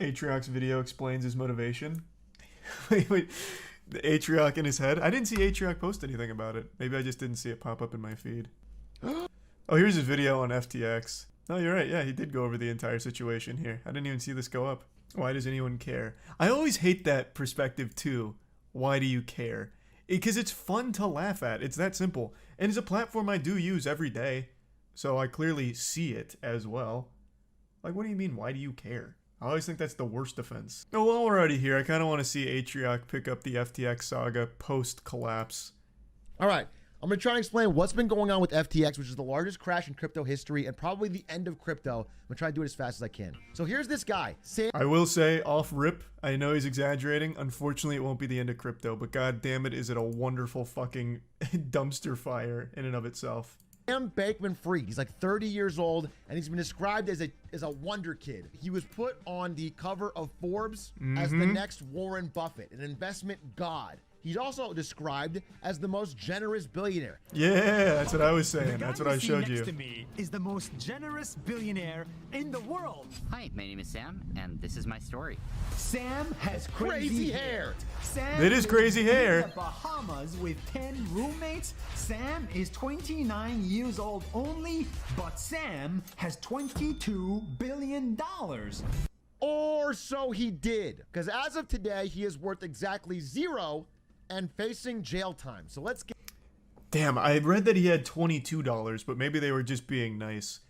Atrioc's video explains his motivation. Wait, the Atrioc in his head? I didn't see Atrioc post anything about it. Maybe I just didn't see it pop up in my feed. Oh, here's his video on FTX. No, you're right. Yeah, he did go over the entire situation here. I didn't even see this go up. Why does anyone care? I always hate that perspective too. Why do you care? Because it's fun to laugh at. It's that simple. And it's a platform I do use every day. So I clearly see it as well. Like, what do you mean, why do you care? I always think that's the worst defense. Oh, while we're already here, I kind of want to see Atrioc pick up the FTX saga post-collapse. All right. I'm going to try and explain what's been going on with FTX, which is the largest crash in crypto history and probably the end of crypto. I'm going to try to do it as fast as I can. So here's this guy, Sam. I will say, off rip, I know he's exaggerating. Unfortunately, it won't be the end of crypto, but god damn it, is it a wonderful fucking dumpster fire in and of itself. Sam Bankman-Fried. He's like 30 years old, and he's been described as a wonder kid. He was put on the cover of Forbes as the next Warren Buffett, an investment god. He's also described as the most generous billionaire. Yeah, that's what I was saying. That's what I showed you. Next to me is the most generous billionaire in the world. Hi, my name is Sam, and this is my story. Sam has crazy hair. Sam It is crazy hair. in the Bahamas with 10 roommates. Sam is 29 years old only, but Sam has $22 billion. Or so he did. Because as of today, he is worth exactly zero and facing jail time. So let's get... Damn, I read that he had $22, but maybe they were just being nice.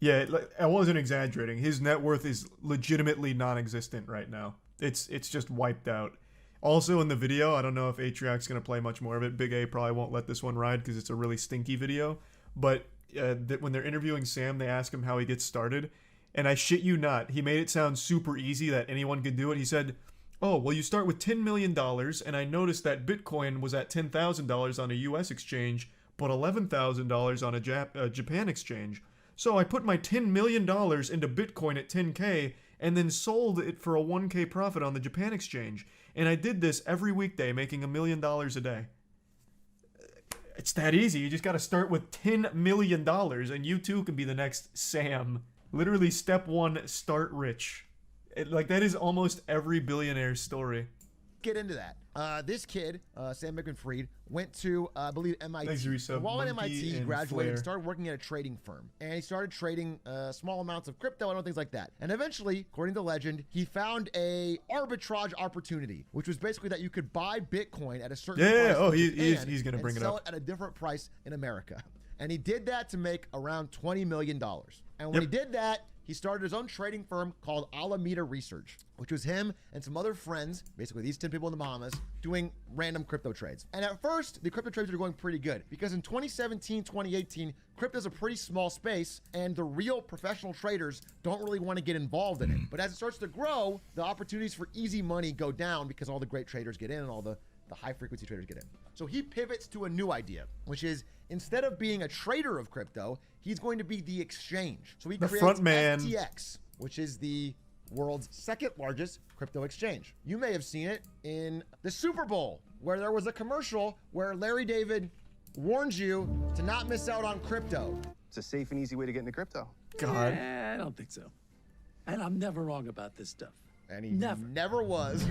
Yeah, I wasn't exaggerating. His net worth is legitimately non-existent right now. It's just wiped out. Also in the video, I don't know if Atrioc's going to play much more of it. Big A probably won't let this one ride because it's a really stinky video. But when they're interviewing Sam, they ask him how he gets started. And I shit you not, he made it sound super easy that anyone could do it. He said, oh, well, you start with $10 million, and I noticed that Bitcoin was at $10,000 on a US exchange, but $11,000 on a Japan exchange. So I put my $10 million into Bitcoin at 10K, and then sold it for a 1K profit on the Japan exchange. And I did this every weekday, making $1 million a day. It's that easy. You just got to start with $10 million, and you too can be the next Sam. Literally, step one, start rich. Like, that is almost every billionaire's story. Get into that. This kid, Sam Bankman-Fried, went to, I believe, MIT. Thanks, Risa. While at Monkey MIT, he and graduated and Flair. started working at a trading firm. And he started trading small amounts of crypto and things like that. And eventually, according to legend, he found a arbitrage opportunity, which was basically that you could buy Bitcoin at a certain price. Yeah, oh, in he's Japan going to bring and it sell up. it at a different price in America. And he did that to make around $20 million. And when he did that, he started his own trading firm called Alameda Research, which was him and some other friends, basically these 10 people in the Bahamas, doing random crypto trades. And at first, the crypto trades were going pretty good because in 2017, 2018, crypto is a pretty small space and the real professional traders don't really want to get involved in it. But as it starts to grow, the opportunities for easy money go down because all the great traders get in and all the high frequency traders get in. So he pivots to a new idea, which is instead of being a trader of crypto, he's going to be the exchange. So he creates front man. FTX, which is the world's second largest crypto exchange. You may have seen it in the Super Bowl, where there was a commercial where Larry David warns you to not miss out on crypto. It's a safe and easy way to get into crypto. God. I don't think so. And I'm never wrong about this stuff. And he Never. never was.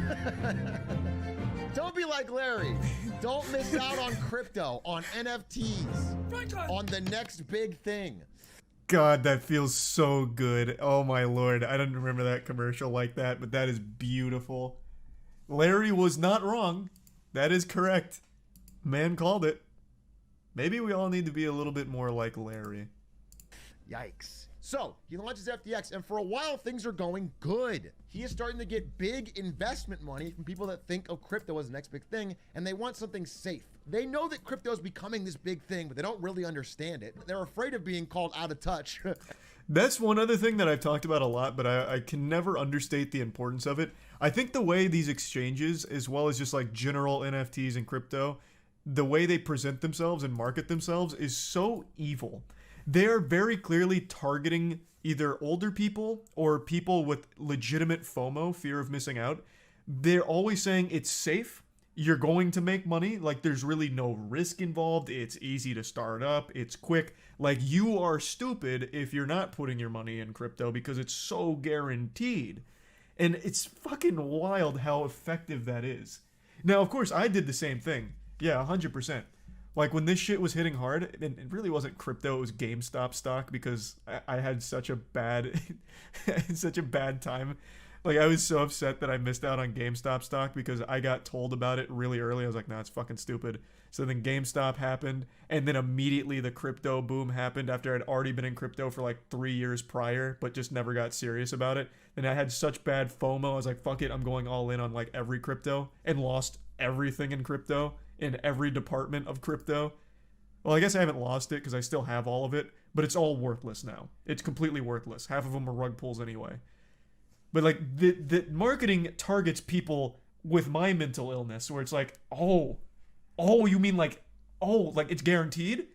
Don't be like Larry. Don't miss out on crypto, on NFTs, on the next big thing. God, that feels so good. Oh my lord. I don't remember that commercial like that, but that is beautiful. Larry was not wrong. That is correct. Man called it. Maybe we all need to be a little bit more like Larry. Yikes. So he launches FTX, and for a while things are going good. He is starting to get big investment money from people that think of crypto as the next big thing, and they want something safe. They know that crypto is becoming this big thing, but they don't really understand it. They're afraid of being called out of touch. That's one other thing that I've talked about a lot, but I can never understate the importance of it. I think the way these exchanges, as well as just like general NFTs and crypto, the way they present themselves and market themselves is so evil. They're very clearly targeting either older people or people with legitimate FOMO, fear of missing out. They're always saying it's safe, you're going to make money, like there's really no risk involved, it's easy to start up, it's quick. Like, you are stupid if you're not putting your money in crypto because it's so guaranteed. And it's fucking wild how effective that is. Now, of course, I did the same thing. Yeah, 100%. Like, when this shit was hitting hard, and it really wasn't crypto, it was GameStop stock, because I had such a bad, such a bad time. Like, I was so upset that I missed out on GameStop stock because I got told about it really early. I was like, nah, it's fucking stupid. So then GameStop happened, and then immediately the crypto boom happened after I'd already been in crypto for like 3 years prior, but just never got serious about it. And I had such bad FOMO, I was like, fuck it, I'm going all in on like every crypto, and lost everything in crypto, in every department of crypto. Well, I guess I haven't lost it because I still have all of it, but it's all worthless now. It's completely worthless. Half of them are rug pulls anyway. But like the marketing targets people with my mental illness, where it's like, oh, you mean like, like it's guaranteed?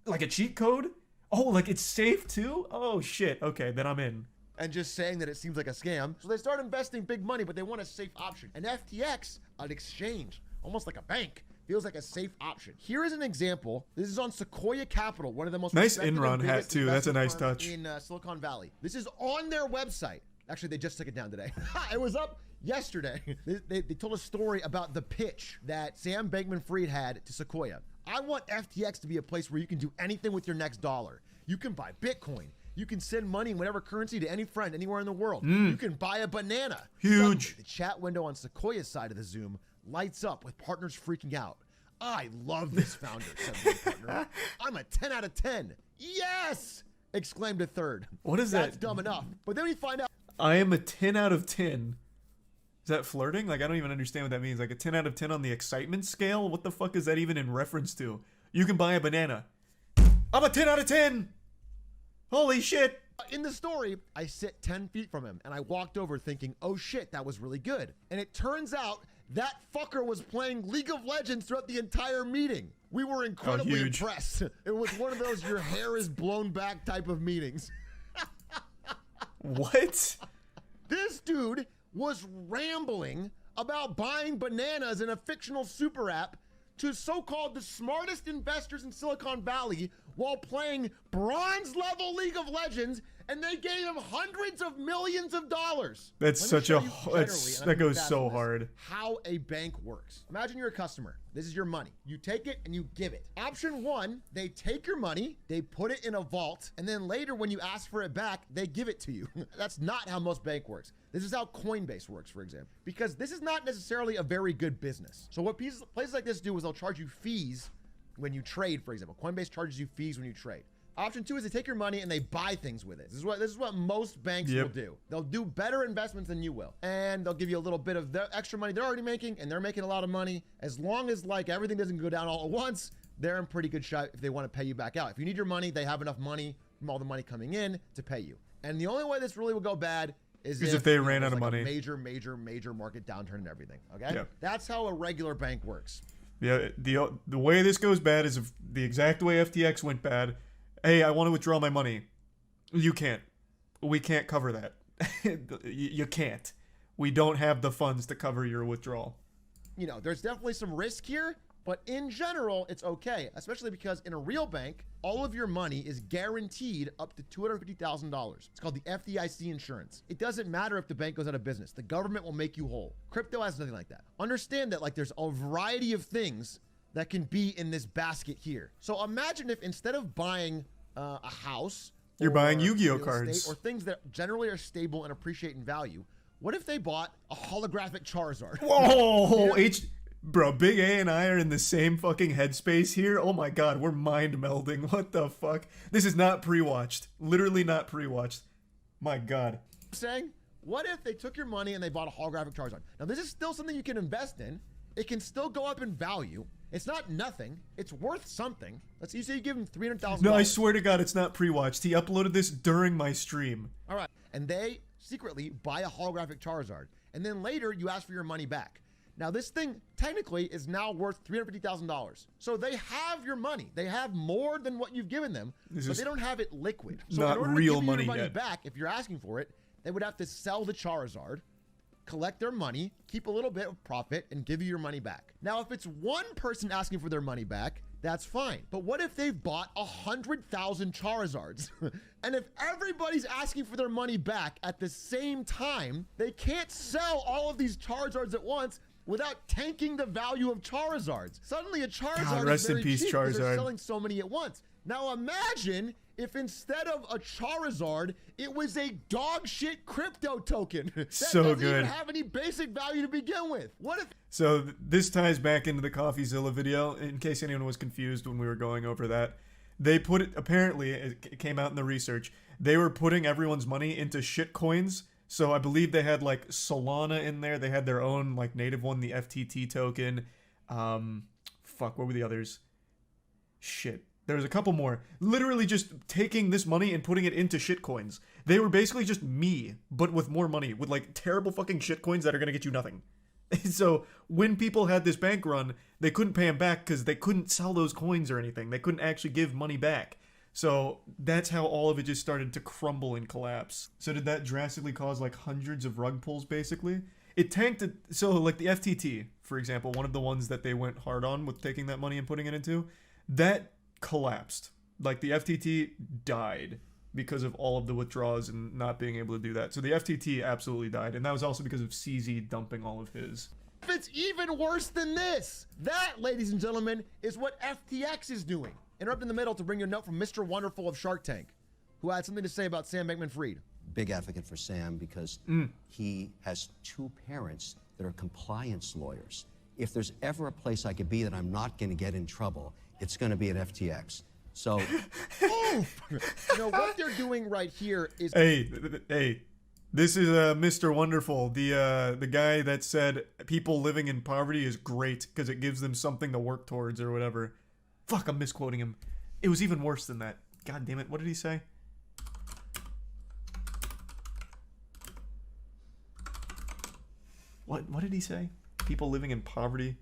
Like a cheat code? Oh, like it's safe too? Oh shit, okay, then I'm in. And just saying that it seems like a scam. So they start investing big money, but they want a safe option. And FTX, an exchange, almost like a bank, feels like a safe option. Here is an example. This is on Sequoia Capital, one of the most nice respected Enron and hat biggest too. That's a investment nice firms touch. in Silicon Valley. This is on their website. Actually, they just took it down today. It was up yesterday. They told a story about the pitch that Sam Bankman-Fried had to Sequoia. I want FTX to be a place where you can do anything with your next dollar. You can buy Bitcoin. You can send money in whatever currency to any friend anywhere in the world. You can buy a banana. Huge. Suddenly, the chat window on Sequoia's side of the Zoom lights up with partners freaking out. I love this founder, said one partner. I'm a 10 out of 10. Yes! Exclaimed a third. What is That's that? dumb enough. But then we find out. I am a 10 out of 10. Is that flirting? Like, I don't even understand what that means. Like, a 10 out of 10 on the excitement scale? What the fuck is that even in reference to? You can buy a banana. I'm a 10 out of 10! Holy shit! In the story, I sit 10 feet from him, and I walked over thinking, oh shit, that was really good. And it turns out that fucker was playing League of Legends throughout the entire meeting. We were incredibly huge. impressed. It was one of those your hair is blown back type of meetings. What? This dude was rambling about buying bananas in a fictional super app to so-called the smartest investors in Silicon Valley while playing bronze level League of Legends, and they gave him hundreds of millions of dollars. That's Let me such show a you that's, generally, and I that can goes fast so on this, hard. How a bank works. Imagine you're a customer. This is your money. You take it and you give it. Option one, they take your money, they put it in a vault, and then later when you ask for it back, they give it to you. That's not how most bank works. This is how Coinbase works, for example, because this is not necessarily a very good business. So what places like this do is they'll charge you fees when you trade, for example. Coinbase charges you fees when you trade. Option two is they take your money and they buy things with it. This is what most banks will do. They'll do better investments than you will. And they'll give you a little bit of the extra money they're already making, and they're making a lot of money. As long as like everything doesn't go down all at once, they're in pretty good shape if they want to pay you back out. If you need your money, they have enough money from all the money coming in to pay you. And the only way this really will go bad is if they you know, ran out there's of like money. a major market downturn and everything. Okay? Yeah. That's how a regular bank works. Yeah, the way this goes bad is if the exact way FTX went bad. Hey, I want to withdraw my money. You can't. We can't cover that. You can't. We don't have the funds to cover your withdrawal. You know, there's definitely some risk here, but in general, it's okay, especially because in a real bank, all of your money is guaranteed up to $250,000. It's called the FDIC insurance. It doesn't matter if the bank goes out of business. The government will make you whole. Crypto has nothing like that. Understand that like there's a variety of things that can be in this basket here. So imagine if instead of buying a house, you're buying Yu-Gi-Oh real cards estate, or things that generally are stable and appreciate in value, what if they bought a holographic Charizard? Whoa, Bro, Big A and I are in the same fucking headspace here. Oh my god, we're mind melding. What the fuck? This is not pre-watched. Literally not pre-watched. My god. Saying, what if they took your money and they bought a holographic Charizard? Now, this is still something you can invest in. It can still go up in value. It's not nothing. It's worth something. Let's say you give him $300,000. No, I swear to God, it's not pre-watched. He uploaded this during my stream. All right. And they secretly buy a holographic Charizard. And then later, you ask for your money back. Now, this thing technically is now worth $350,000. So they have your money. They have more than what you've given them, but they don't have it liquid. So not in order real to give you money your money yet. back, if you're asking for it, they would have to sell the Charizard, collect their money, keep a little bit of profit, and give you your money back. Now, if it's one person asking for their money back, That's fine. But what if they've bought 100,000 Charizards? And if everybody's asking for their money back at the same time, they can't sell all of these Charizards at once without tanking the value of Charizards. Suddenly a Charizard God, is rest in very peace, cheap because they're Charizard. selling so many at once. Now imagine if instead of a Charizard, it was a dog shit crypto token that So doesn't good. even have any basic value to begin with. What if So this ties back into the CoffeeZilla video, in case anyone was confused when we were going over that. They put it, apparently, it came out in the research, they were putting everyone's money into shit coins. So I believe they had like Solana in there. They had their own like native one, the FTT token. Fuck, what were the others? Shit. There was a couple more. Literally just taking this money and putting it into shitcoins. They were basically just me, but with more money, with like terrible fucking shitcoins that are gonna get you nothing. So when people had this bank run, they couldn't pay them back because they couldn't sell those coins or anything. They couldn't actually give money back. So that's how all of it just started to crumble and collapse. So did that drastically cause like hundreds of rug pulls basically? It tanked it. So like the FTT, for example, one of the ones that they went hard on with taking that money and putting it into, that collapsed. Like the FTT died because of all of the withdrawals and not being able to do that. So the FTT absolutely died, and that was also because of CZ dumping all of his. if it's even worse than this? That, ladies and gentlemen, is what FTX is doing. Interrupt in the middle to bring you a note from Mr. Wonderful of Shark Tank, who had something to say about Sam Bankman-Fried. Big advocate for Sam because he has two parents that are compliance lawyers. If there's ever a place I could be that I'm not going to get in trouble, it's going to be at FTX. So, You know, what they're doing right here is... Hey, this is Mr. Wonderful, the guy that said people living in poverty is great because it gives them something to work towards or whatever. Fuck, I'm misquoting him. It was even worse than that. God damn it, what did he say? What did he say? People living in poverty?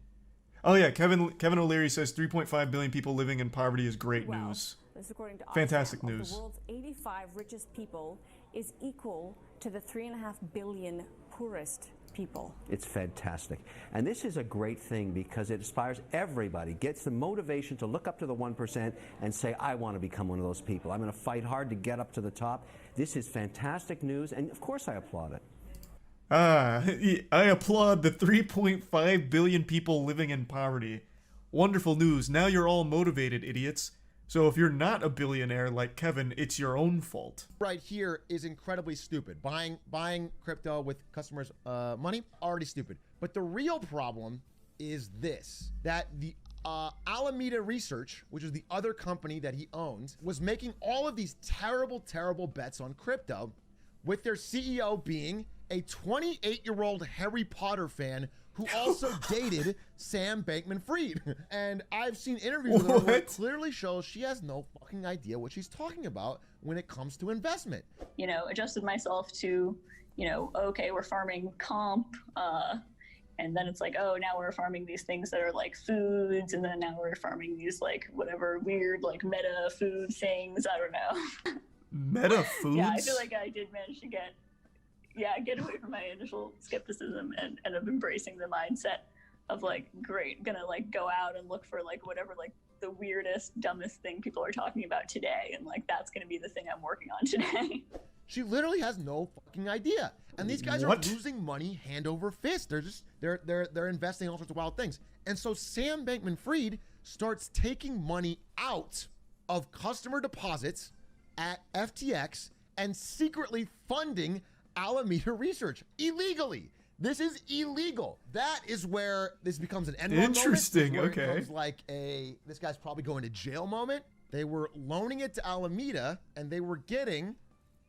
Oh yeah, Kevin O'Leary says 3.5 billion people living in poverty is great news. This, according to Fantastic Oxfam, of news. the world's 85 richest people is equal to the 3.5 billion poorest people. It's fantastic. And this is a great thing because it inspires everybody, gets the motivation to look up to the 1% and say, I want to become one of those people. I'm going to fight hard to get up to the top. This is fantastic news, and of course I applaud it. I applaud the 3.5 billion people living in poverty. Wonderful news. Now you're all motivated, idiots. So if you're not a billionaire like Kevin, it's your own fault. right here is incredibly stupid. Buying crypto with customers' money, already stupid. But the real problem is this, that the Alameda Research, which is the other company that he owns, was making all of these terrible, terrible bets on crypto, with their CEO being a 28-year-old Harry Potter fan who also dated Sam Bankman-Fried. And I've seen interviews with her where it clearly shows she has no fucking idea what she's talking about when it comes to investment. You know, adjusted myself to, you know, okay, we're farming comp, and then it's like, oh, now we're farming these things that are like foods, and then now we're farming these like whatever weird like meta food things. I don't know. Meta foods? Yeah, I feel like I did manage to get away from my initial skepticism and end up embracing the mindset of like, great, gonna like go out and look for like whatever like the weirdest, dumbest thing people are talking about today, and like that's gonna be the thing I'm working on today. She literally has no fucking idea. And these guys are losing money hand over fist. They're investing in all sorts of wild things. And so Sam Bankman-Fried starts taking money out of customer deposits at FTX and secretly funding Alameda Research illegally. This is illegal. That is where this becomes an Enron moment. Interesting, Where okay. It becomes like this guy's probably going to jail moment. They were loaning it to Alameda, and they were getting,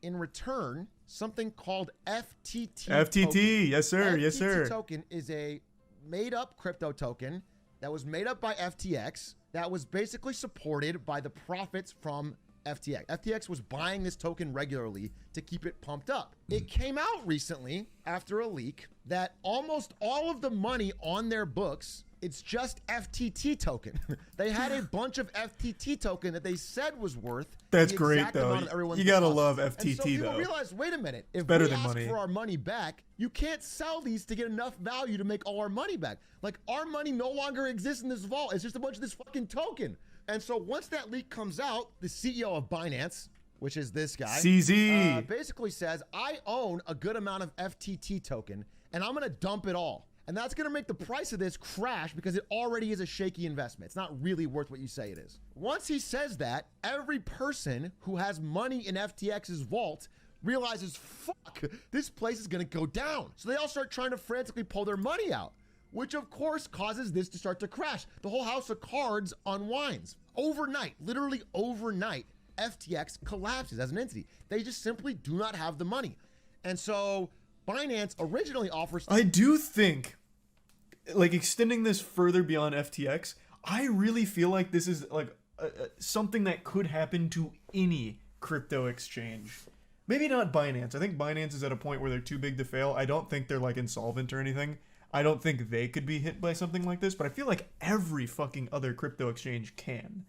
in return, something called FTT. FTT, token. yes sir, yes sir. FTT token is a made-up crypto token that was made up by FTX that was basically supported by the profits from FTX. FTX was buying this token regularly to keep it pumped up. It came out recently after a leak that almost all of the money on their books It's just FTT token. They had a bunch of FTT token that they said was worth. That's the great, exact though. amount of everyone's You gotta deposit. love And FTT, so people though. realize, wait a minute, if better we than ask money. for our money back, you can't sell these to get enough value to make all our money back. Like, our money no longer exists in this vault. It's just a bunch of this fucking token. And so once that leak comes out, the CEO of Binance, which is this guy, CZ. basically says, I own a good amount of FTT token, and I'm going to dump it all. And that's going to make the price of this crash because it already is a shaky investment. It's not really worth what you say it is. Once he says that, every person who has money in FTX's vault realizes, fuck, this place is going to go down. So they all start trying to frantically pull their money out, which of course causes this to start to crash. The whole house of cards unwinds. Overnight, literally overnight, FTX collapses as an entity. They just simply do not have the money. And so Binance originally offers... I do think, like, extending this further beyond FTX, I really feel like this is like something that could happen to any crypto exchange. Maybe not Binance. I think Binance is at a point where they're too big to fail. I don't think they're like insolvent or anything. I don't think they could be hit by something like this, but I feel like every fucking other crypto exchange can.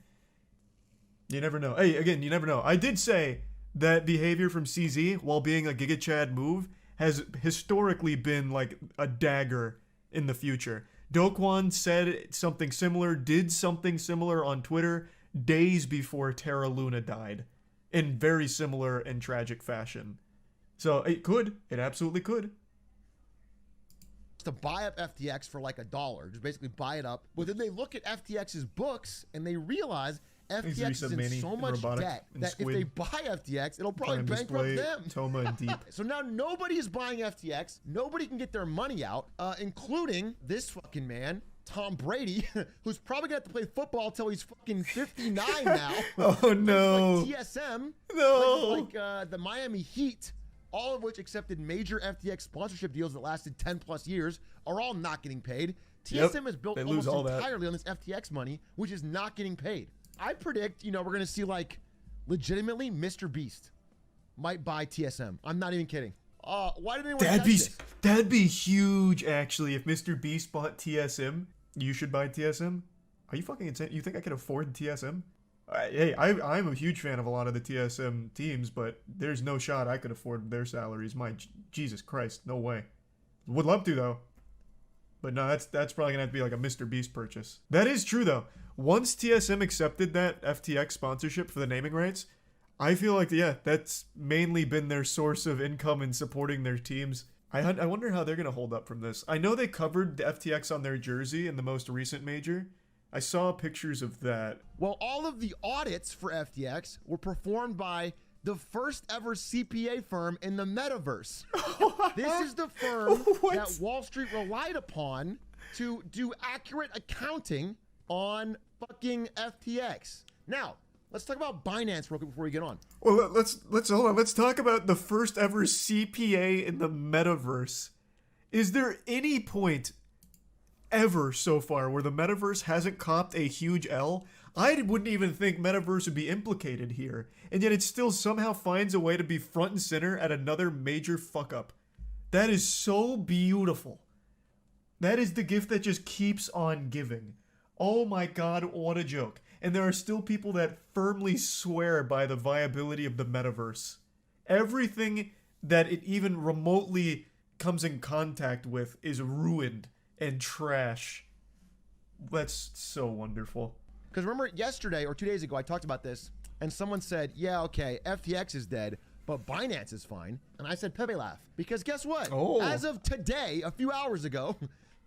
You never know. Hey, again, you never know. I did say that behavior from CZ, while being a Giga Chad move, has historically been like a dagger in the future. Do Kwon said something similar, did something similar on Twitter days before Terra Luna died in very similar and tragic fashion. So it could. It absolutely could. To buy up FTX for like $1, just basically buy it up. But then they look at FTX's books and they realize FTX is in so much debt that if they buy FTX, it'll probably bankrupt them. Toma and Deep. So now nobody is buying FTX. Nobody can get their money out, including this fucking man, Tom Brady, who's probably going to have to play football till he's fucking 59 now. Oh, no. Like TSM. No. Like the Miami Heat, all of which accepted major FTX sponsorship deals that lasted 10 plus years, are all not getting paid. TSM is built almost entirely on this FTX money, which is not getting paid. I predict, we're going to see like legitimately Mr. Beast might buy TSM. I'm not even kidding. Why did anyone That'd be huge, actually. If Mr. Beast bought TSM, you should buy TSM. Are you fucking insane? You think I can afford TSM? Hey, I'm a huge fan of a lot of the TSM teams, but there's no shot I could afford their salaries. My Jesus Christ, no way. Would love to though. But no, that's probably gonna have to be like a Mr. Beast purchase. That is true though. Once TSM accepted that FTX sponsorship for the naming rights, I feel like, yeah, that's mainly been their source of income in supporting their teams. I wonder how they're gonna hold up from this. I know they covered the FTX on their jersey in the most recent major. I saw pictures of that. Well, all of the audits for FTX were performed by the first ever CPA firm in the metaverse. This is the firm that Wall Street relied upon to do accurate accounting on fucking FTX. Now, let's talk about Binance real quick before we get on. Well, let's hold on. Let's talk about the first ever CPA in the metaverse. Is there any point ever so far where the metaverse hasn't copped a huge L? I wouldn't even think metaverse would be implicated here, and yet it still somehow finds a way to be front and center at another major fuck up. That is so beautiful. That is the gift that just keeps on giving. Oh my god, what a joke. And there are still people that firmly swear by the viability of the metaverse. Everything that it even remotely comes in contact with is ruined and trash. That's so wonderful. Because remember yesterday or 2 days ago, I talked about this and someone said, yeah, okay, FTX is dead, but Binance is fine. And I said, Pepe laugh. Because guess what? As of today, a few hours ago,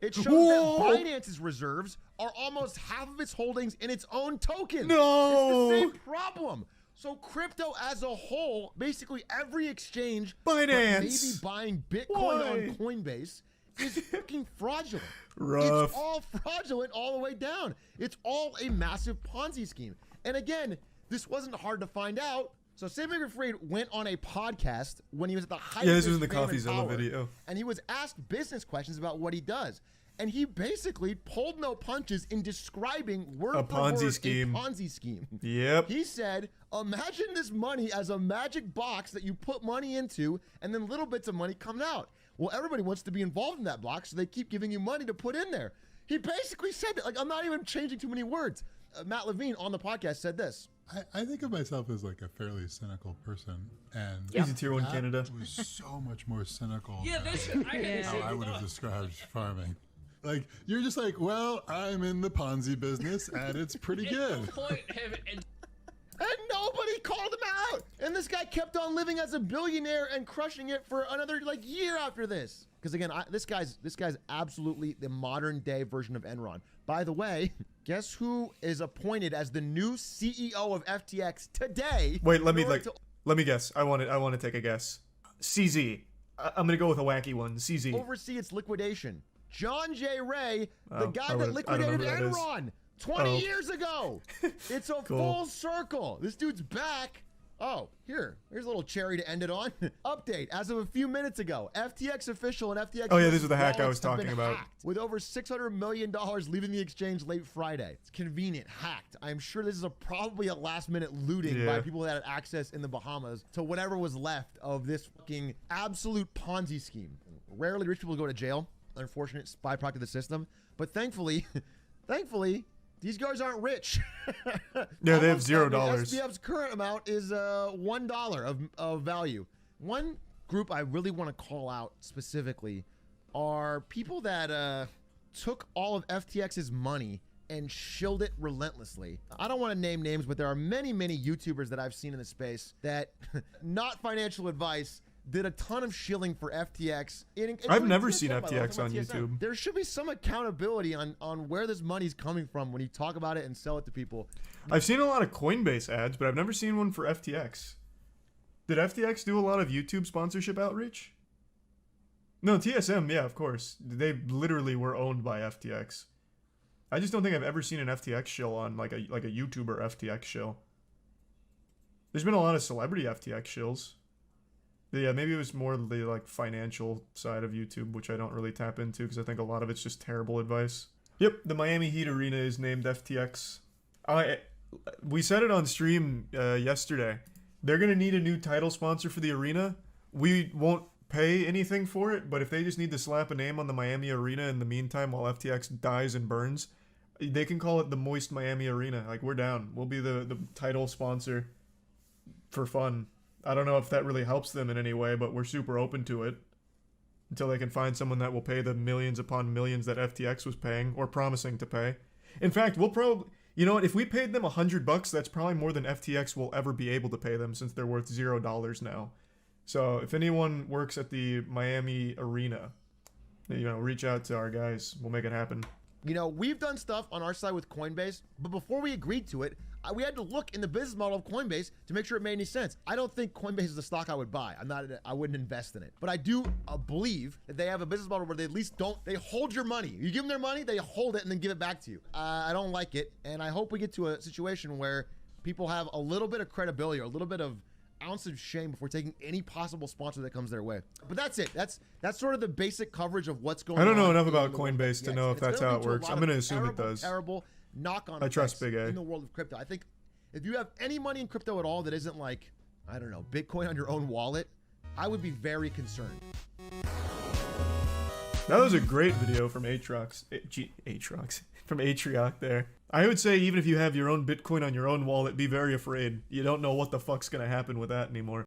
it shows that Binance's reserves are almost half of its holdings in its own token. No! It's the same problem. So crypto as a whole, basically every exchange, Binance, maybe buying Bitcoin on Coinbase, is fucking fraudulent. Rough. It's all fraudulent all the way down. It's all a massive Ponzi scheme. And again, this wasn't hard to find out. So Sam Bankman-Fried went on a podcast when he was at the height of his this was in the fame and CoffeeZilla power, video. and he was asked business questions about what he does. And he basically pulled no punches in describing word a for Ponzi word scheme. a Ponzi scheme. Yep. He said, imagine this money as a magic box that you put money into and then little bits of money come out. Well, everybody wants to be involved in that box, so they keep giving you money to put in there. He basically said that. Like, I'm not even changing too many words. Matt Levine on the podcast said this. I think of myself as like a fairly cynical person, and He's a tier 1 candidate. was so much more cynical Yeah, than how I would have described farming. Like, you're just like, well, I'm in the Ponzi business, and it's pretty good. And nobody called him out. And this guy kept on living as a billionaire and crushing it for another like year after this. Because again, this guy's absolutely the modern day version of Enron. By the way, guess who is appointed as the new CEO of FTX today? Wait, let me guess. I want to take a guess. CZ. I'm gonna go with a wacky one. CZ. Oversee its liquidation. John J. Ray, the guy that I don't know liquidated who that is. Enron 20 years ago. It's a Cool. full circle. This dude's back. Oh, here's a little cherry to end it on. Update as of a few minutes ago. FTX official and FTX. Oh, yeah, this is the hack I wallets was have been talking about. hacked, with over $600 million leaving the exchange late Friday. It's convenient. Hacked. I'm sure this is probably a last-minute looting by people that had access in the Bahamas to whatever was left of this fucking absolute Ponzi scheme. Rarely rich people go to jail. Unfortunate byproduct of the system. But thankfully, these guys aren't rich. Yeah, they have Almost $0. SBF's current amount is $1 of value. One group I really want to call out specifically are people that took all of FTX's money and shilled it relentlessly. I don't want to name names, but there are many, many YouTubers that I've seen in the space that, not financial advice, did a ton of shilling for FTX. I've never seen FTX on TSM. YouTube. There should be some accountability on where this money's coming from when you talk about it and sell it to people. I've seen a lot of Coinbase ads, but I've never seen one for FTX. Did FTX do a lot of YouTube sponsorship outreach? No, TSM, yeah, of course. They literally were owned by FTX. I just don't think I've ever seen an FTX shill on like a YouTuber FTX shill. There's been a lot of celebrity FTX shills. Yeah, maybe it was more the like financial side of YouTube, which I don't really tap into because I think a lot of it's just terrible advice. Yep, the Miami Heat arena is named FTX. We said it on stream yesterday. They're gonna need a new title sponsor for the arena. We won't pay anything for it, but if they just need to slap a name on the Miami arena in the meantime while FTX dies and burns, they can call it the Moist Miami Arena. Like, we're down. We'll be the title sponsor for fun. I don't know if that really helps them in any way, but we're super open to it until they can find someone that will pay the millions upon millions that FTX was paying or promising to pay. In fact, we'll probably, you know what, if we paid them $100, that's probably more than FTX will ever be able to pay them since they're worth $0 now. So if anyone works at the Miami Arena, you know, reach out to our guys. We'll make it happen. You know, we've done stuff on our side with Coinbase, but before we agreed to it, we had to look in the business model of Coinbase to make sure it made any sense. I don't think Coinbase is a stock I would buy. I wouldn't invest in it. But I do believe that they have a business model where they at least they hold your money. You give them their money, they hold it and then give it back to you. I don't like it. And I hope we get to a situation where people have a little bit of credibility or a little bit of ounce of shame before taking any possible sponsor that comes their way. But that's it. That's sort of the basic coverage of what's going on. I don't know enough about Coinbase to know if that's how it works. I'm going to assume it does. Terrible knock-on I trust effects Big A. in the world of crypto. I think if you have any money in crypto at all that isn't like, I don't know, Bitcoin on your own wallet, I would be very concerned. That was a great video from Atrioc. From Atrioc there. I would say even if you have your own Bitcoin on your own wallet, be very afraid. You don't know what the fuck's going to happen with that anymore.